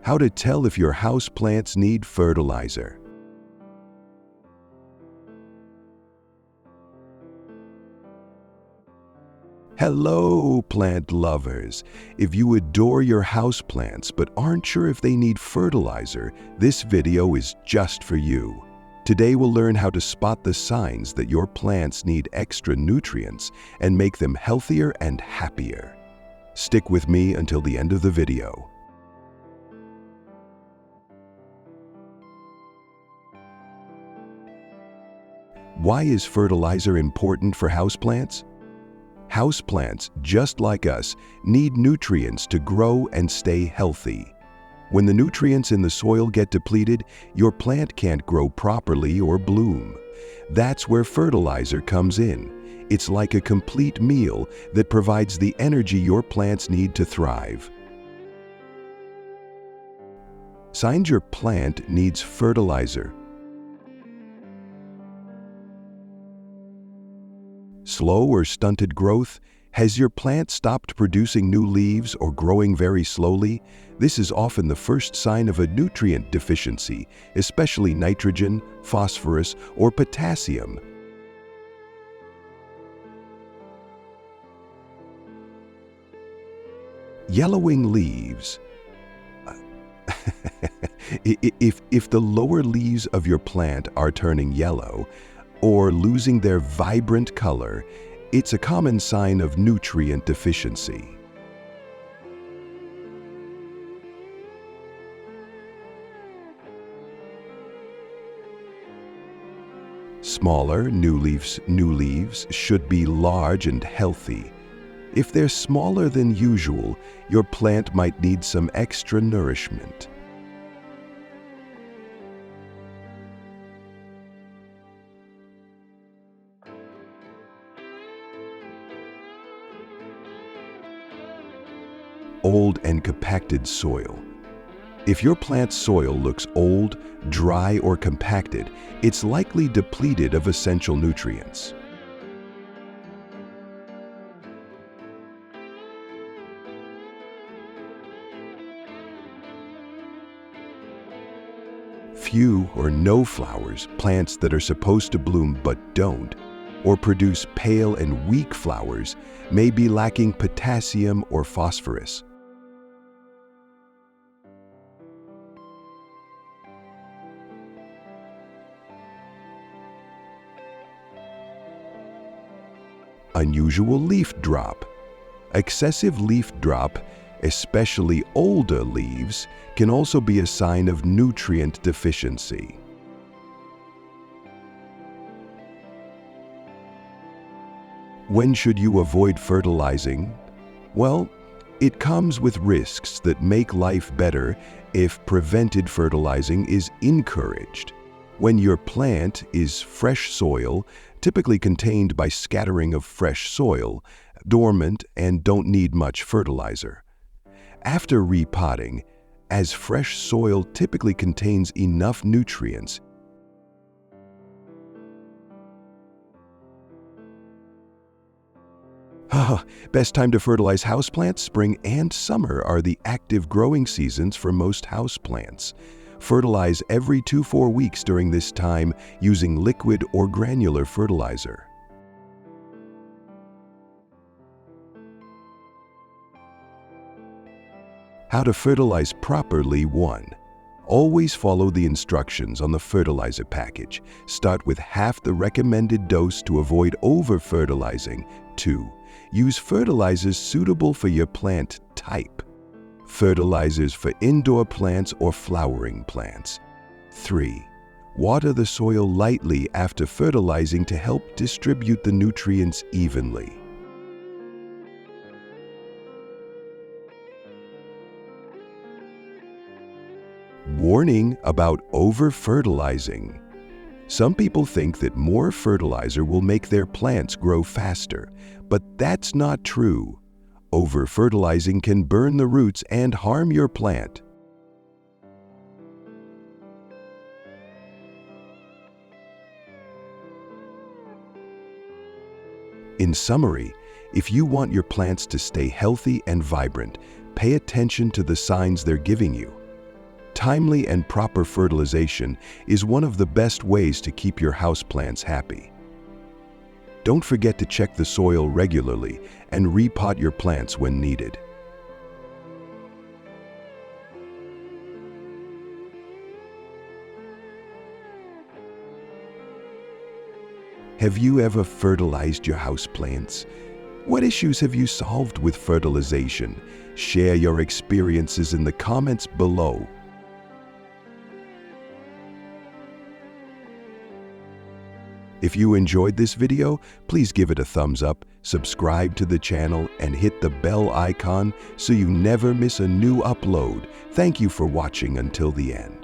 How to tell if your houseplants need fertilizer. Hello, plant lovers! If you adore your houseplants but aren't sure if they need fertilizer, this video is just for you. Today we'll learn how to spot the signs that your plants need extra nutrients and make them healthier and happier. Stick with me until the end of the video. Why is fertilizer important for houseplants? Houseplants, just like us, need nutrients to grow and stay healthy. When the nutrients in the soil get depleted, your plant can't grow properly or bloom. That's where fertilizer comes in. It's like a complete meal that provides the energy your plants need to thrive. Signs your plant needs fertilizer. Slow or stunted growth? Has your plant stopped producing new leaves or growing very slowly? This is often the first sign of a nutrient deficiency, especially nitrogen, phosphorus, or potassium. Yellowing leaves. If the lower leaves of your plant are turning yellow, or losing their vibrant color, it's a common sign of nutrient deficiency. Smaller, new leaves should be large and healthy. If they're smaller than usual, your plant might need some extra nourishment. Old and compacted soil. If your plant's soil looks old, dry, or compacted, it's likely depleted of essential nutrients. Few or no flowers, plants that are supposed to bloom but don't, or produce pale and weak flowers, may be lacking potassium or phosphorus. Unusual leaf drop. Excessive leaf drop, especially older leaves, can also be a sign of nutrient deficiency. When should you avoid fertilizing? Well, it comes with risks that make life better if prevented fertilizing is encouraged. When your plant is fresh soil, typically contained by scattering of fresh soil, dormant and don't need much fertilizer. After repotting, as fresh soil typically contains enough nutrients, best time to fertilize houseplants, spring and summer are the active growing seasons for most houseplants. Fertilize every 2-4 weeks during this time using liquid or granular fertilizer. How to fertilize properly. 1. Always follow the instructions on the fertilizer package. Start with half the recommended dose to avoid over-fertilizing. 2. Use fertilizers suitable for your plant type. Fertilizers for indoor plants or flowering plants. 3. Water the soil lightly after fertilizing to help distribute the nutrients evenly. Warning about over-fertilizing. Some people think that more fertilizer will make their plants grow faster, but that's not true. Over-fertilizing can burn the roots and harm your plant. In summary, if you want your plants to stay healthy and vibrant, pay attention to the signs they're giving you. Timely and proper fertilization is one of the best ways to keep your houseplants happy. Don't forget to check the soil regularly and repot your plants when needed. Have you ever fertilized your houseplants? What issues have you solved with fertilization? Share your experiences in the comments below. If you enjoyed this video, please give it a thumbs up, subscribe to the channel, and hit the bell icon so you never miss a new upload. Thank you for watching until the end.